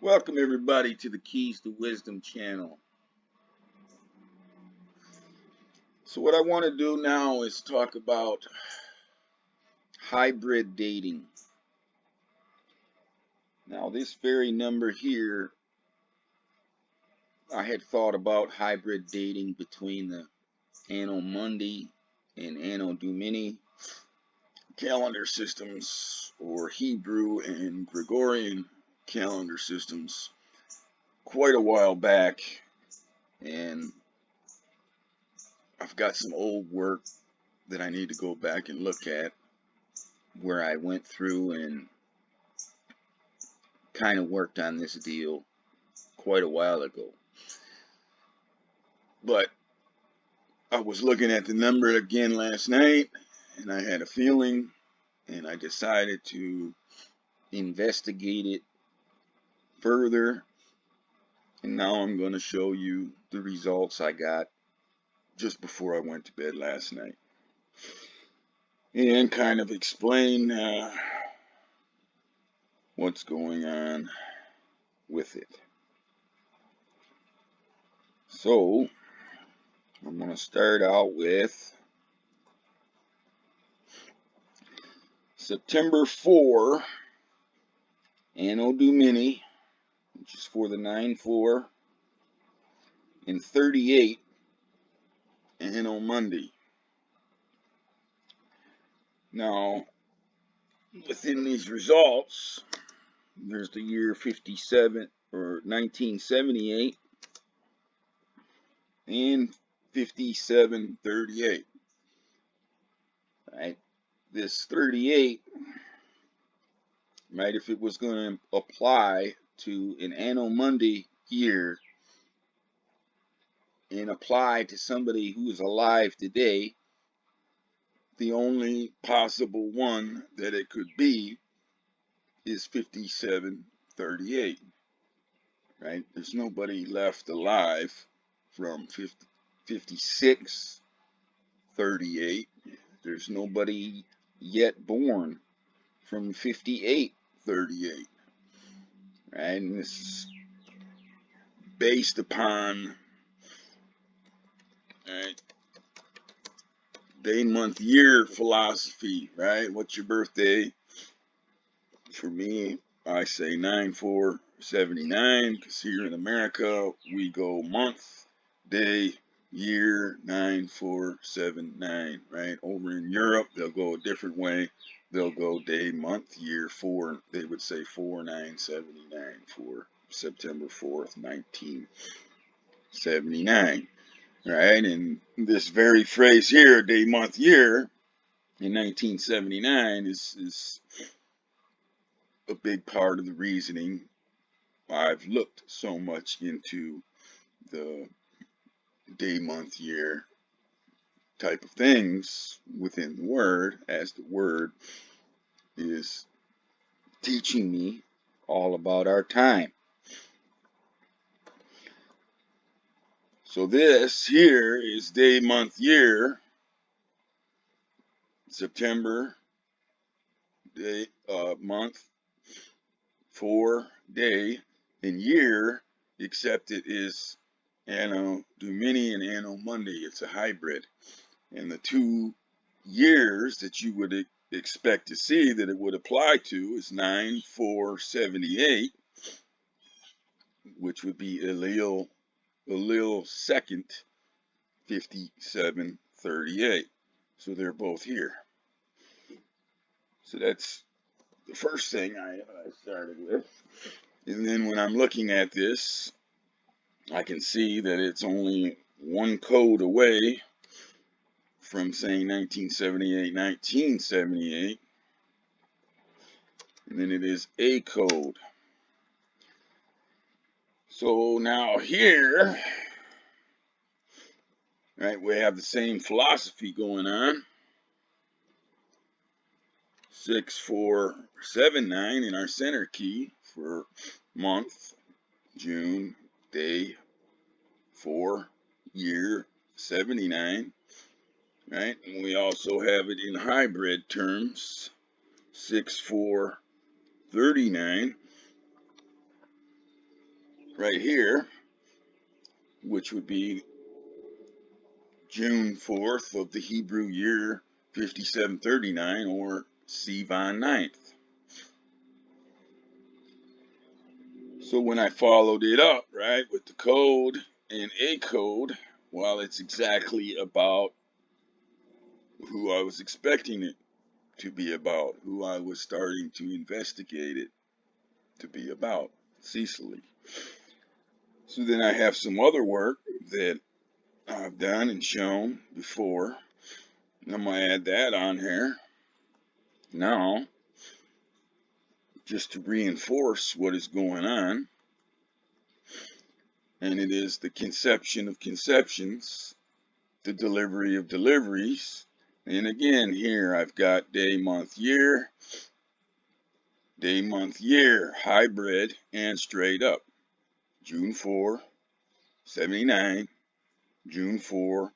Welcome everybody to the Keys to Wisdom channel. So what I want to do now is talk about hybrid dating. Now this very number here, I had thought about hybrid dating between the Anno Mundi and Anno Domini calendar systems, or Hebrew and Gregorian calendar systems, quite a while back, and I've got some old work that I need to go back and look at, where I went through and kind of worked on this deal quite a while ago. But I was looking at the number again last night, and I had a feeling, and I decided to investigate it further, and now I'm going to show you the results I got just before I went to bed last night, and kind of explain what's going on with it. So I'm going to start out with September 4, Anno Domini, which is for the 9/4, and 38, Anno Mundi. Now, within these results, there's the year 57, or 1978, and 5738. Right? This 38, right, if it was going to apply to an Anno Mundi year and apply to somebody who is alive today, the only possible one that it could be is 5738, right? There's nobody left alive from 5638. There's nobody yet born from 5838, right? And this is based upon, right, day, month, year philosophy, right? What's your birthday? For me, I say 9/4/79, because here in America we go month, day, year, 9/4/79, right? Over in Europe they'll go a different way. They'll go day, month, year, 4. They would say 4/9/79 for September 4th, 1979, right? And this very phrase here, day, month, year, in 1979 is a big part of the reasoning I've looked so much into the day, month, year type of things within the Word, as the Word is teaching me all about our time. So this here is day, month, year, September, day, month, 4, day, and year, except it is Anno Domini and Anno Mundi. It's a hybrid. And the 2 years that you would expect to see that it would apply to is 9/4/78, which would be Elul second, 5738. So they're both here. So that's the first thing I started with. And then when I'm looking at this, I can see that it's only one code away from saying 1978, and then it is a code. So now here, right, we have the same philosophy going on. 6479 in our center key for month, June, day, 4, year, 79, right? And we also have it in hybrid terms, 6439, right here, which would be June 4th of the Hebrew year 5739, or Sivan 9th. So when I followed it up, right, with the code and a code, well, it's exactly about who I was expecting it to be about, who I was starting to investigate it to be about, Cecily. So then I have some other work that I've done and shown before. I'm going to add that on here now, just to reinforce what is going on. And it is the conception of conceptions, the delivery of deliveries. And again, here I've got day, month, year, hybrid, and straight up. June 4, 79, June 4,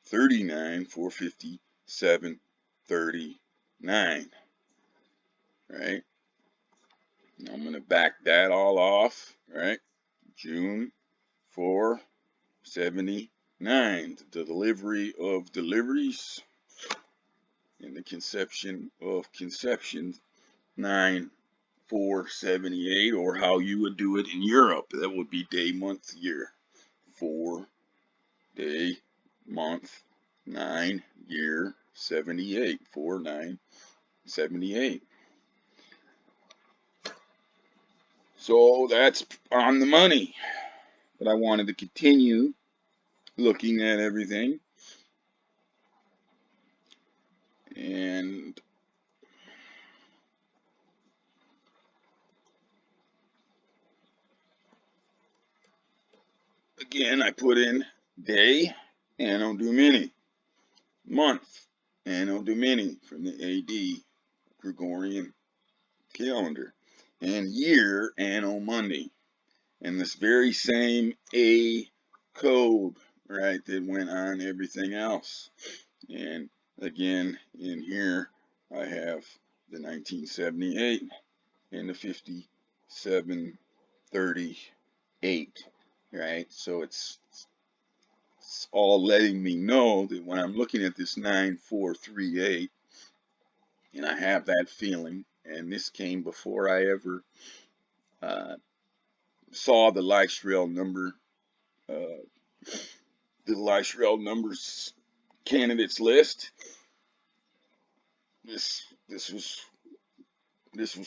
39, 457, 39. Right? Now I'm going to back that all off. Right? June 4, 79. The delivery of deliveries and the conception of conceptions. 9/4/78, or how you would do it in Europe. That would be day, month, year. 4, day, month, 9, year, 78. 4, 9, 78. So that's on the money. But I wanted to continue looking at everything. And again, I put in day, Anno Domini, month, Anno Domini, from the AD Gregorian calendar, and year, Anno Mundi, and this very same A code, right, that went on everything else. And again, in here, I have the 1978 and the 5738, right? So it's all letting me know that when I'm looking at this 9438, and I have that feeling, and this came before I ever saw the Lystrel number, the Lystrel numbers candidates list. This was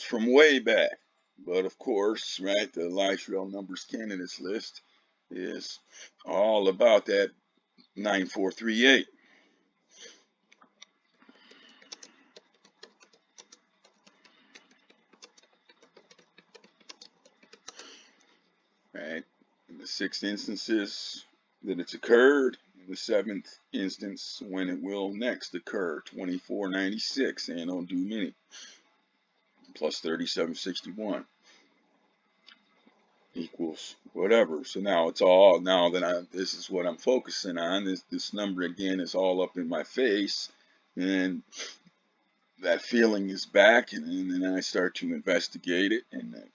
from way back, but of course, right, the Lystrel numbers candidates list is all about that 9438. Right, in the 6 instances that it's occurred, in the 7th instance when it will next occur, 2496 Anno Domini plus 3761 equals whatever. So now it's all, now that this is what I'm focusing on. This number again is all up in my face, and that feeling is back, and then I start to investigate it, and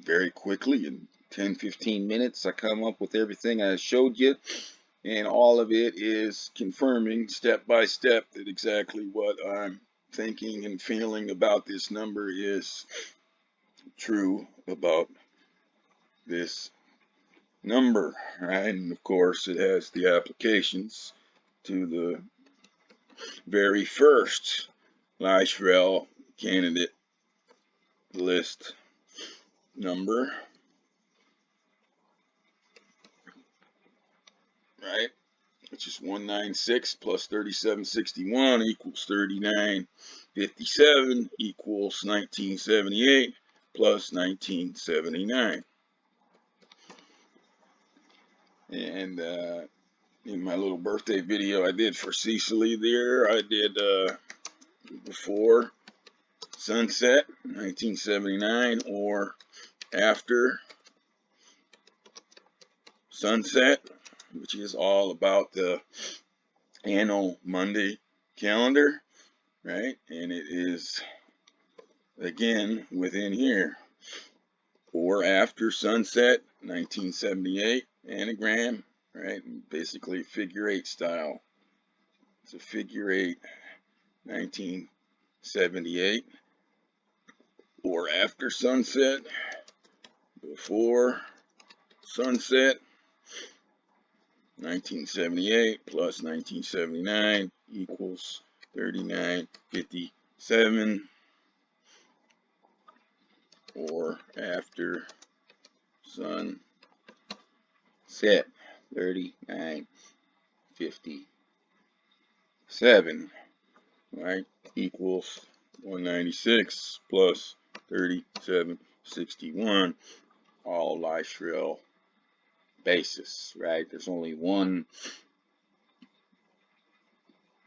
very quickly, in 10-15 minutes, I come up with everything I showed you, and all of it is confirming step by step that exactly what I'm thinking and feeling about this number is true about this number, right? And of course, it has the applications to the very first Lystrel candidate list number, right? Which is 196 plus 3761 equals 3957 equals 1978 plus 1979. And in my little birthday video I did for Cecily there, I did before sunset 1979 or after sunset, which is all about the Anno Mundi calendar, right? And it is again within here. or after sunset, 1978 anagram, right? Basically figure 8 style. It's a figure 8, 1978, or after sunset, before sunset, 1978 plus 1979 equals 3957, or after sunset, 3957, right, equals 196 plus 3761, all Lystrel basis, right? There's only one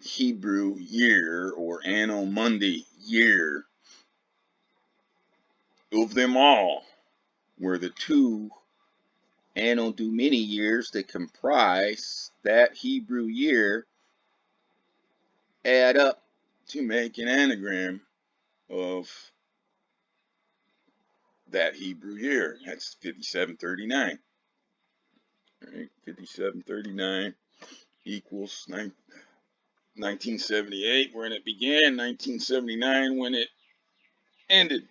Hebrew year or Anno Mundi year of them all, where the two Anno Domini years that comprise that Hebrew year add up to make an anagram of that Hebrew year. That's 5739. Right? 5739 equals 1978 when it began, 1979 when it ended.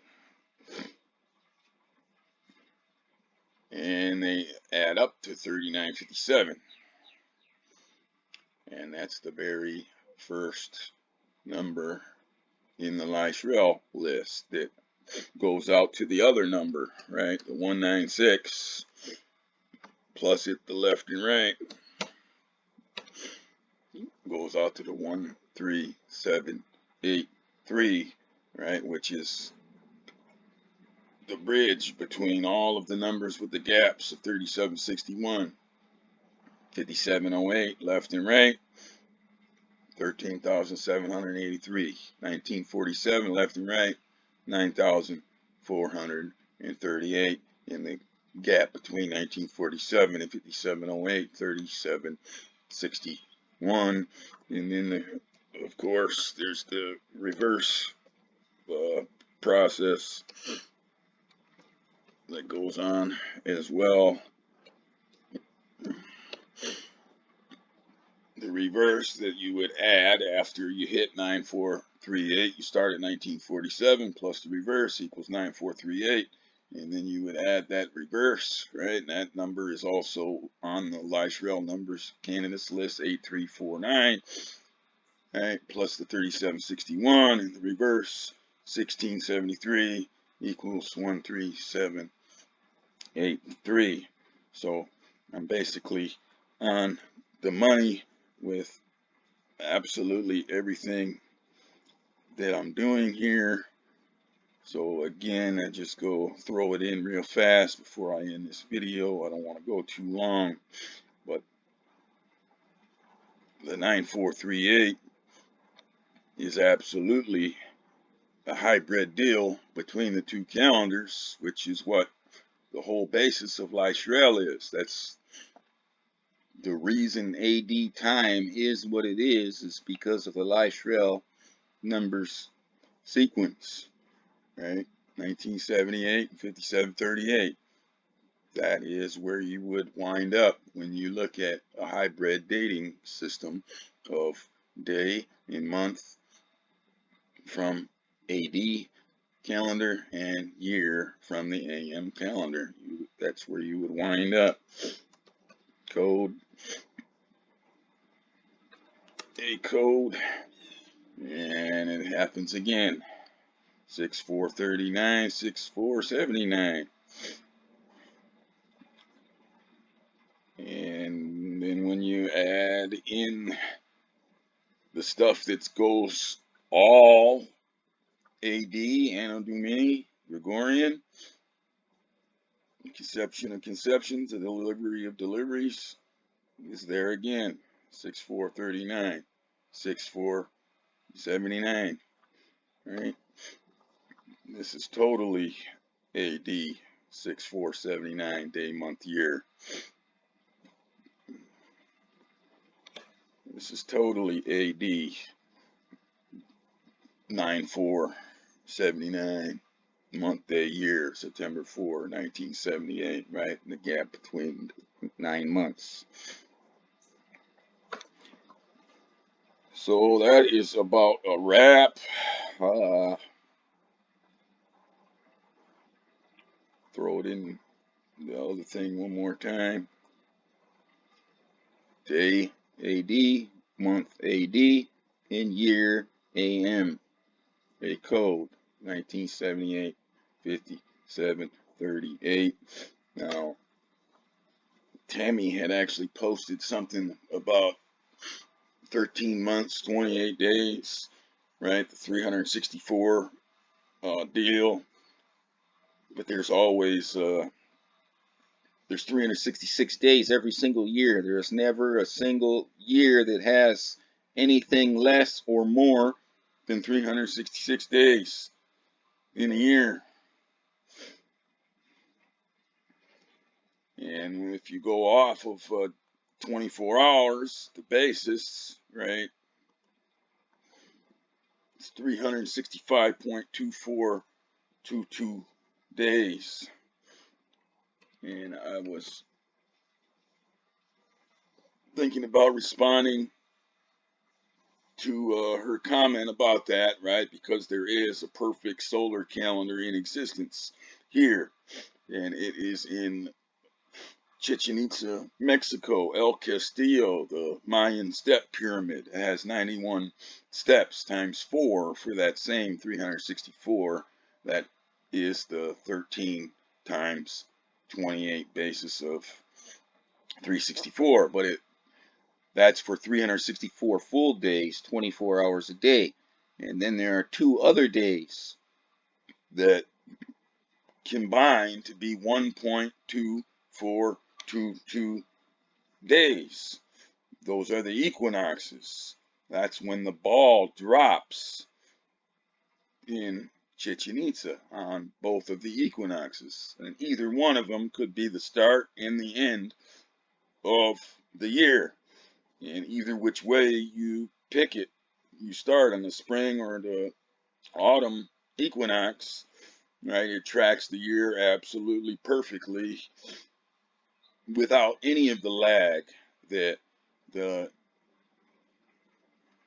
And they add up to 3957. And that's the very first number in the Lystrel list that goes out to the other number, right? The 196 plus it the left and right goes out to the 13783, right? Which is the bridge between all of the numbers with the gaps of 3761, 5708 left and right, 13,783, 1947 left and right, 9,438 in the gap between 1947 and 5708, 3761, and then of course there's the reverse process that goes on as well. The reverse that you would add after you hit 9438, you start at 1947 plus the reverse equals 9438, and then you would add that reverse, right? And that number is also on the Lystrel numbers candidates list 8349, right? Plus the 3761 and the reverse 1673 equals 13783. So I'm basically on the money with absolutely everything that I'm doing here. So again, I just go throw it in real fast before I end this video. I don't want to go too long, but the 9438 is absolutely a hybrid deal between the two calendars, which is what the whole basis of Lystrel is. That's the reason AD time is what it is because of the Lystrel numbers sequence, right? 1978 and 5738. That is where you would wind up when you look at a hybrid dating system of day and month from AD calendar and year from the AM calendar. That's where you would wind up. Code, a code, and it happens again. 6439, 6479. And then when you add in the stuff that goes all AD, Anno Domini, Gregorian, conception of conceptions, the delivery of deliveries is there again. 6439, 6479, right? This is totally AD 6479 day, month, year. This is totally AD 9479, month, day, year, September 4, 1978, right? The gap between 9 months. So that is about a wrap. Throw it in the other thing one more time. Day, AD, month, AD, and year, AM. A code, 1978, 57, 38. Now, Tammy had actually posted something about 13 months, 28 days, right? The 364 deal. But there's always there's 366 days every single year. There's never a single year that has anything less or more than 366 days in a year. And if you go off of 24 hours, the basis, right, it's 365.2422 days. And I was thinking about responding to her comment about that, right? Because there is a perfect solar calendar in existence here, and it is in Chichen Itza, Mexico. El Castillo, the Mayan step pyramid, has 91 steps times 4 for that same 364. That is the 13 times 28 basis of 364, but that's for 364 full days, 24 hours a day. And then there are 2 other days that combine to be 1.2422 days. Those are the equinoxes. That's when the ball drops in Chichen Itza on both of the equinoxes. And either one of them could be the start and the end of the year. And either which way you pick it, you start on the spring or the autumn equinox, right? It tracks the year absolutely perfectly without any of the lag that the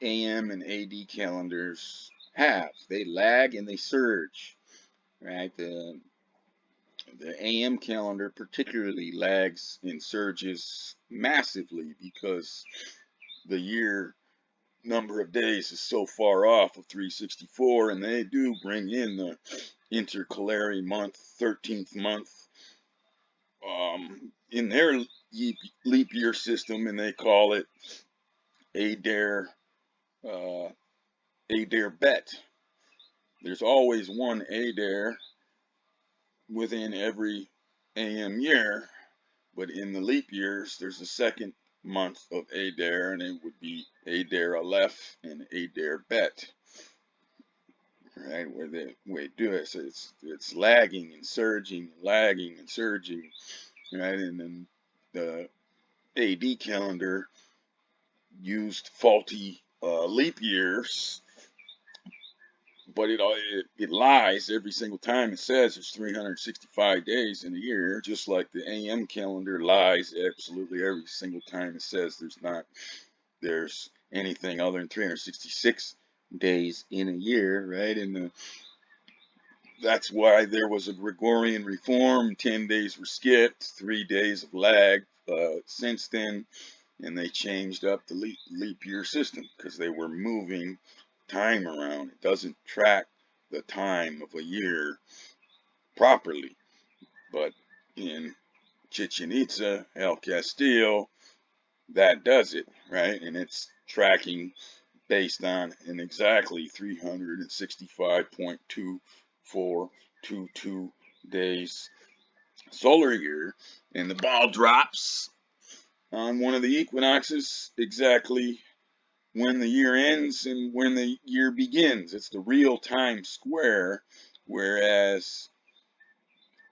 AM and AD calendars have. They lag and they surge, right? The AM calendar particularly lags and surges massively because the year number of days is so far off of 364, and they do bring in the intercalary month, 13th month, in their leap year system, and they call it Adair Bet. There's always one Adair within every AM year, but in the leap years, there's a second month of Adair, and it would be Adair Aleph and Adair Bet. Right, where they do it, so it's lagging and surging, lagging and surging, right? And then the AD calendar used faulty leap years, but it lies every single time it says there's 365 days in a year, just like the AM calendar lies absolutely every single time it says there's anything other than 366 days in a year, right? And that's why there was a Gregorian reform. 10 days were skipped, 3 days of lag since then, and they changed up the leap year system because they were moving time around. It doesn't track the time of a year properly, but in Chichen Itza, El Castillo, that does it, right? And it's tracking based on an exactly 365.2422 days solar year, and the ball drops on one of the equinoxes exactly when the year ends and when the year begins. It's the real time square, whereas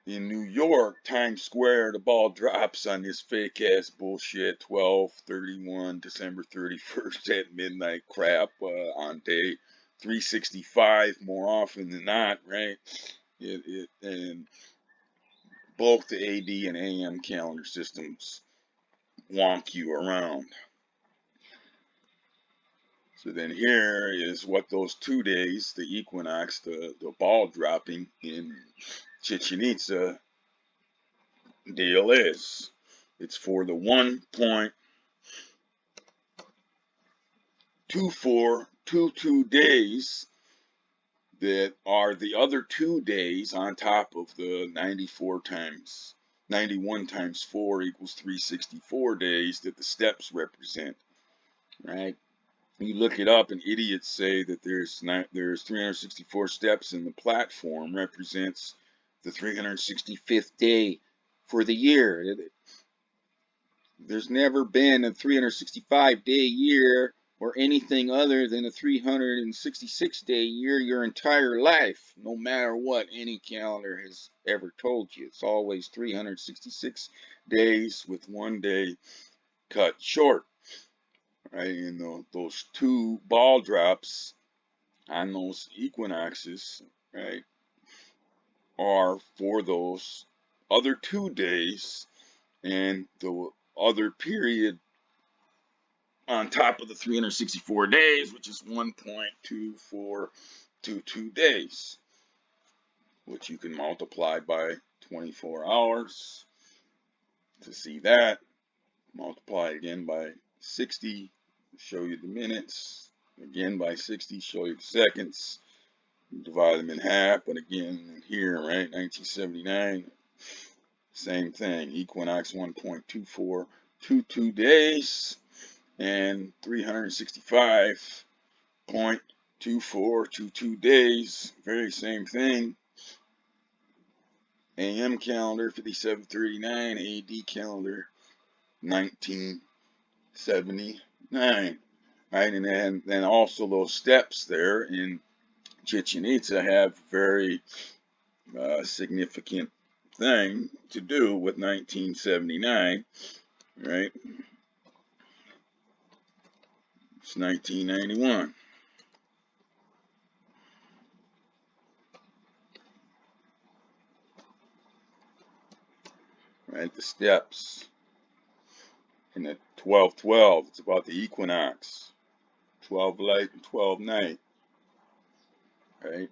in New York, Times Square, the ball drops on this fake ass bullshit 12/31, December 31st at midnight crap on day 365 more often than not, right? And both the AD and AM calendar systems wonk you around. So then here is what those 2 days, the equinox, the ball dropping in Chichen Itza deal is. It's for the 1.2422 days that are the other 2 days on top of the 91 times 4 equals 364 days that the steps represent, right? You look it up and idiots say that there's 364 steps and the platform represents the 365th day for the year. There's never been a 365-day year or anything other than a 366-day year your entire life, no matter what any calendar has ever told you. It's always 366 days with 1 day cut short, right? And those 2 ball drops on those equinoxes, right, are for those other 2 days and the other period on top of the 364 days, which is 1.2422 days, which you can multiply by 24 hours to see that. Multiply again by 60, show you the minutes. Again by 60, show you the seconds. Divide them in half, but again here, right, 1979, same thing. Equinox 1.2422 days. And 365.2422 days, very same thing. AM calendar 5739, AD calendar 1979, right? And then also those steps there in Chichen Itza have very significant thing to do with 1979, right? It's 1991. Right, the steps. And the 12-12, it's about the equinox. 12 light and 12 night. Right?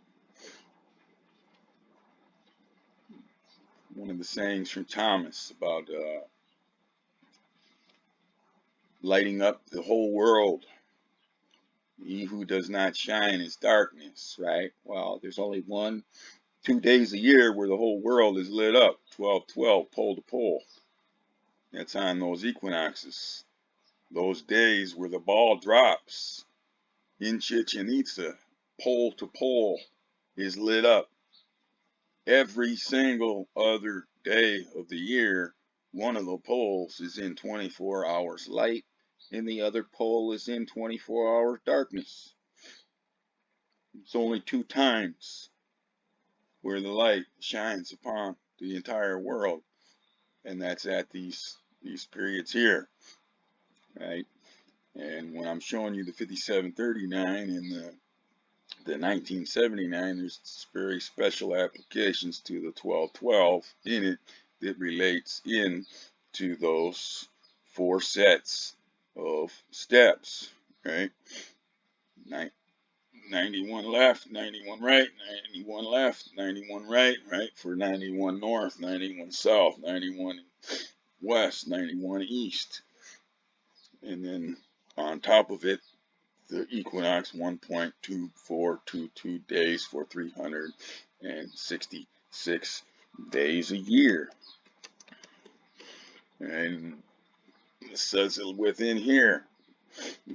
One of the sayings from Thomas about lighting up the whole world. He who does not shine is darkness, right? Well, there's only 2 days a year where the whole world is lit up. 12-12, pole to pole. That's on those equinoxes. Those days where the ball drops in Chichen Itza, pole to pole, is lit up. Every single other day of the year, one of the poles is in 24 hours light and the other pole is in 24 hours darkness. It's only 2 times where the light shines upon the entire world, and that's at these periods here, right? And when I'm showing you the 5739 and the 1979, there's very special applications to the 12-12 in it that relates in to those 4 sets of steps, right? 91 left, 91 right, 91 left, 91 right, right, for 91 north, 91 south, 91 west, 91 east. And then on top of it, the equinox 1.2422 days for 366 days a year. And it says it within here,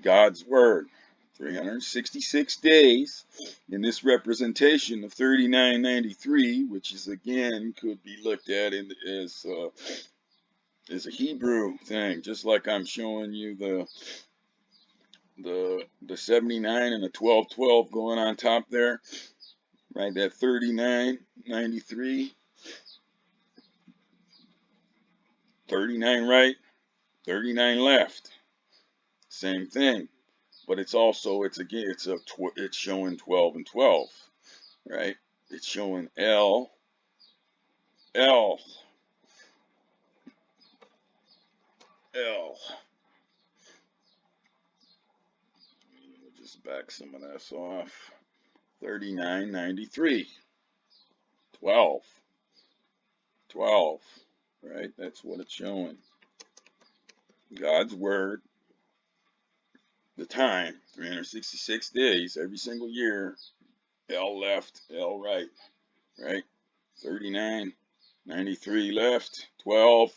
God's word, 366 days in this representation of 3993, which is again could be looked at as a Hebrew thing, just like I'm showing you the 79 and the 12-12 going on top there, right? That 3993, 39 right, 39 left, same thing. But it's also it's showing 12 and 12, right? it's showing L, L, L. Just back some of this off. 39.93. 12. 12. Right? That's what it's showing. God's word, the time, 366 days, every single year. L left, L right. Right? 39.93 left, 12,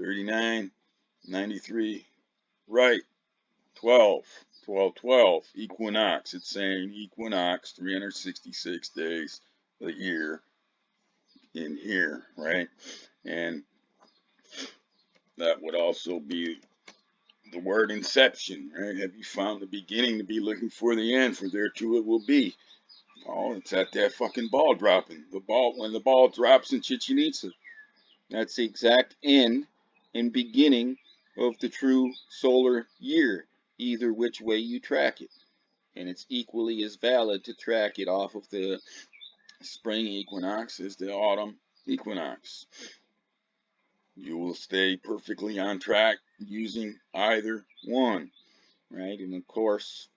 39.93 right, 12, 12, 12, equinox. It's saying equinox, 366 days a year in here, right? And that would also be the word inception, right? Have you found the beginning to be looking for the end? For there too it will be. Oh, it's at that fucking ball dropping. The ball, when the ball drops in Chichen Itza. That's the exact end and beginning of the true solar year, either which way you track it. And it's equally as valid to track it off of the spring equinox as the autumn equinox. You will stay perfectly on track using either one, right? And of course,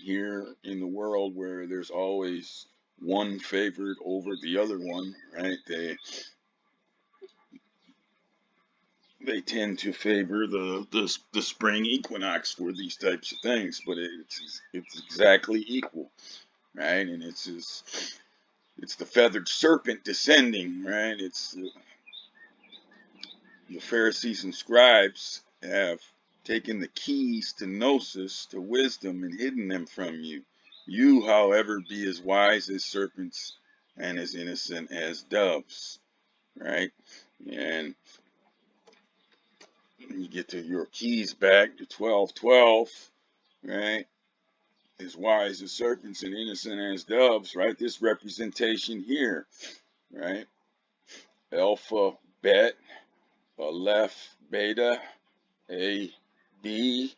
here in the world where there's always one favored over the other one, right? They tend to favor the spring equinox for these types of things, but it's exactly equal, right? And it's the feathered serpent descending, right? It's the Pharisees and scribes have taken the keys to gnosis, to wisdom, and hidden them from you. You, however, be as wise as serpents and as innocent as doves, right? And you get to your keys back to 12:12, right? As wise as serpents and innocent as doves, right? This representation here, right? Alpha, bet, Aleph, beta, A, B,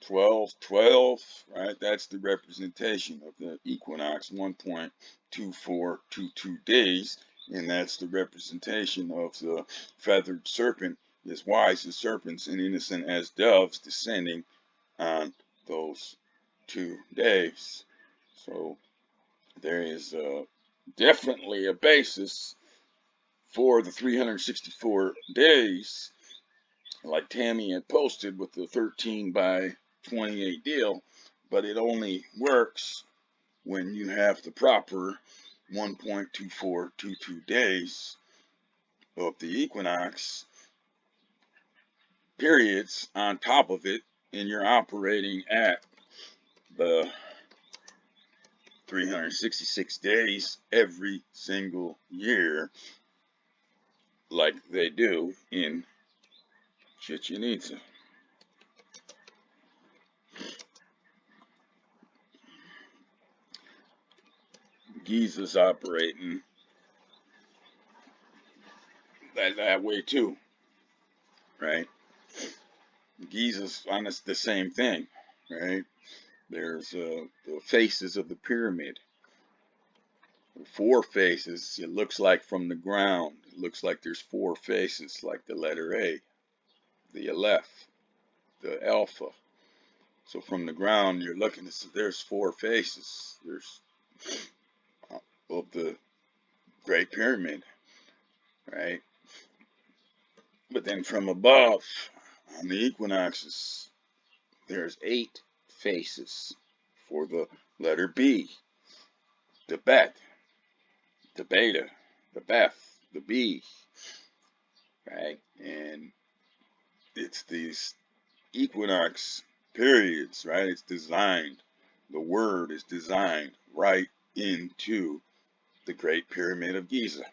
12:12, right? That's the representation of the equinox, 1.2422 days, and that's the representation of the feathered serpent, as wise as serpents and innocent as doves, descending on those 2 days. So there is definitely a basis for the 364 days, like Tammy had posted with the 13 by 28 deal, but it only works when you have the proper 1.2422 days of the equinox periods on top of it, and you're operating at the 366 days every single year, like they do in Chichen Itza. Giza's operating that way too, right? Giza's on the same thing, right? There's the faces of the pyramid. 4 faces, it looks like from the ground. It looks like there's 4 faces, like the letter A, the Aleph, the Alpha. So from the ground, you're looking at, there's 4 faces. There's of the Great Pyramid, right? But then from above, on the equinoxes, there's 8 faces for the letter B, the Bet, the Beta, the Beth, the B, right? And it's these equinox periods, right? It's designed, the word is designed right into the Great Pyramid of Giza.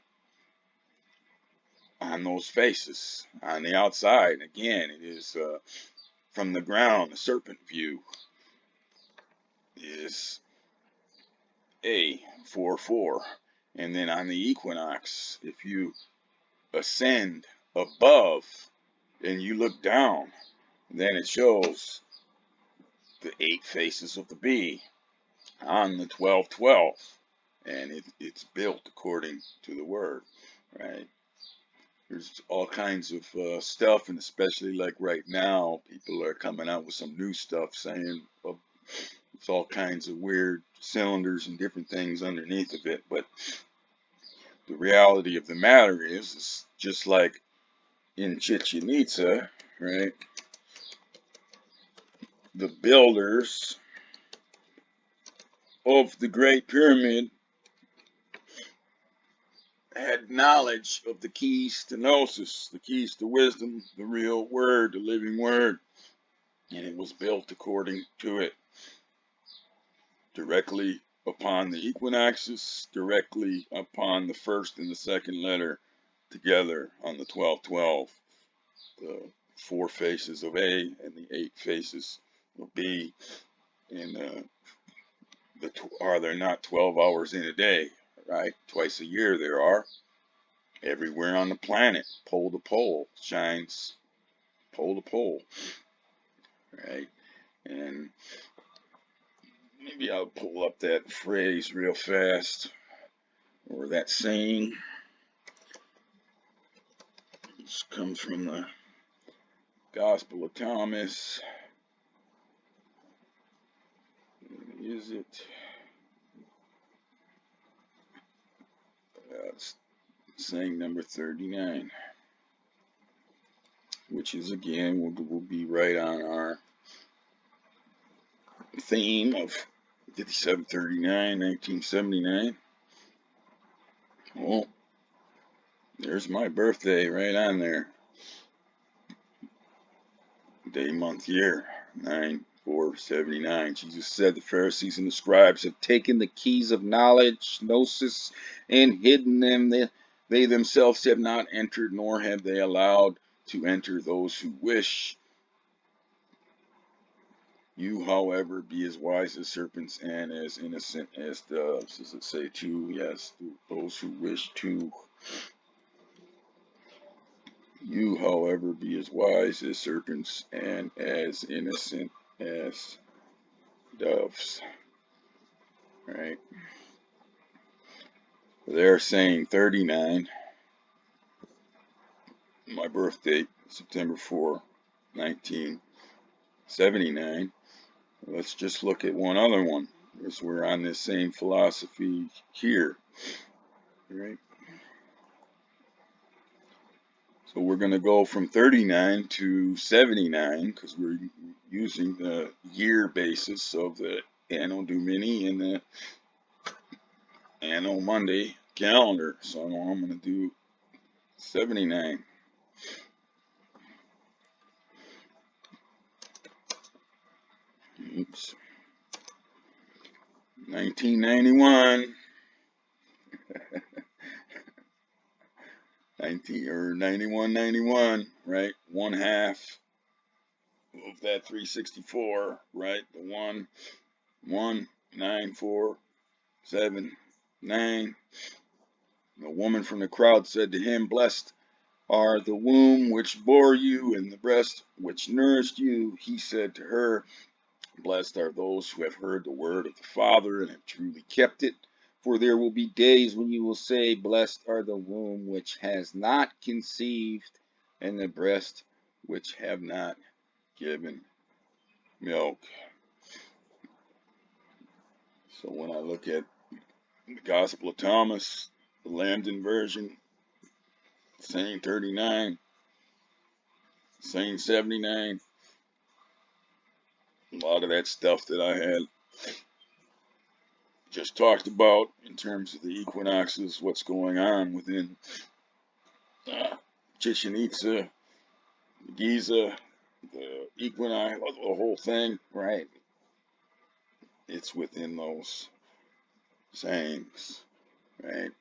On those faces, on the outside, again, it is from the ground, the serpent view is A44. And then on the equinox, if you ascend above and you look down, then it shows the 8 faces of the bee on the 12:12. and it's built according to the word, right? There's all kinds of stuff, and especially like right now, people are coming out with some new stuff saying it's all kinds of weird cylinders and different things underneath of it. But the reality of the matter is just like in Chichen Itza, right? The builders of the Great Pyramid had knowledge of the keys to gnosis, the keys to wisdom, the real word, the living word, and it was built according to it, directly upon the equinaxes, directly upon the first and the second letter together on the 1212, the 4 faces of A and the 8 faces of B. And are there not 12 hours in a day, right? Twice a year there are. Everywhere on the planet, pole to pole, shines pole to pole, right? And maybe I'll pull up that phrase real fast, or that saying. This comes from the Gospel of Thomas. Is it? It's saying number 39, which is again will be right on our theme of 5739, 1979. Well, there's my birthday right on there. Day, month, year, 9/4/79. Jesus said the Pharisees and the scribes have taken the keys of knowledge, gnosis, and hidden them. They themselves have not entered, nor have they allowed to enter those who wish. You, however, be as wise as serpents and as innocent as doves. Does it say to? Yes, those who wish to. You, however, be as wise as serpents and as innocent as doves. Right? They're saying 39. My birth date, September 4, 1979. Let's just look at one other one, because we're on this same philosophy here. Right? So we're going to go from 39 to 79, because we're using the year basis of the Anno Domini and the Anno Monday calendar. So I'm going to do 79. Oops. 1991. 91, right? 1/2 of that 364, right? The 1,9,4,7,9. A woman from the crowd said to him, "Blessed are the womb which bore you and the breast which nourished you." He said to her, "Blessed are those who have heard the word of the Father and have truly kept it. For there will be days when you will say, Blessed are the womb which has not conceived, and the breast which have not given milk." So when I look at the Gospel of Thomas, the Lambden version, saying 39, saying 79, a lot of that stuff that I had just talked about in terms of the equinoxes, what's going on within Chichen Itza, Giza, the equinox, the whole thing, right? It's within those sayings, right?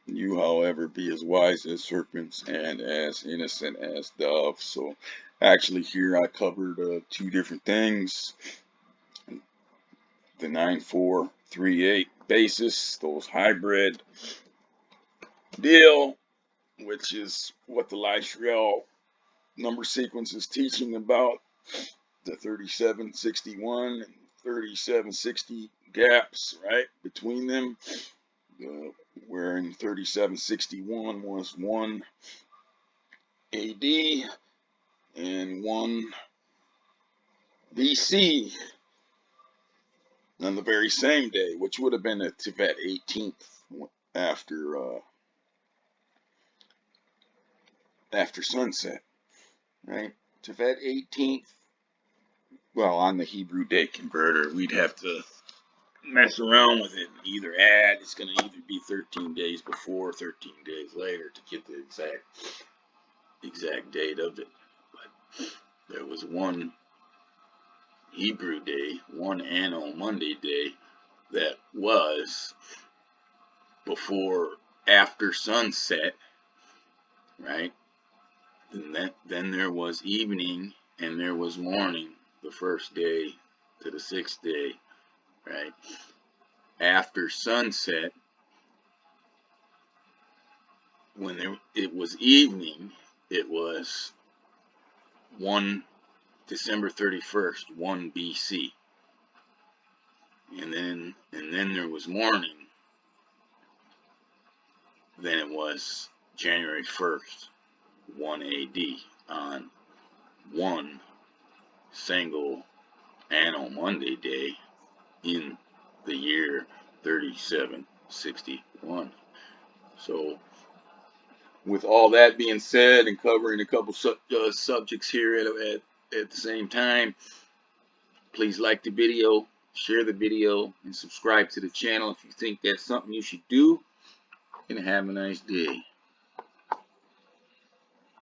You, however, be as wise as serpents and as innocent as doves. So actually here I covered 2 different things. The 9/4/3/8 basis, those hybrid deal, which is what the Lyshriel number sequence is teaching about, the 3761 and 3760 gaps, right, between them. wherein 3761 was 1 AD and 1 BC on the very same day, which would have been the Tevet 18th after sunset, right? Tevet 18th. Well, on the Hebrew day converter, we'd have to mess around with it and either add, it's going to either be 13 days before, 13 days later to get the exact date of it. But there was one Hebrew day, one Anno Monday day that was after sunset, right? And then there was evening and there was morning, the first day to the sixth day, right? After sunset, when it was evening, it was 1 December 31st, 1 BC. And then there was morning. Then it was January 1st, 1 AD on one single Anno Monday day in the year 3761. So with all that being said and covering a couple subjects here at the same time, please like the video, share the video, and subscribe to the channel if you think that's something you should do. And have a nice day.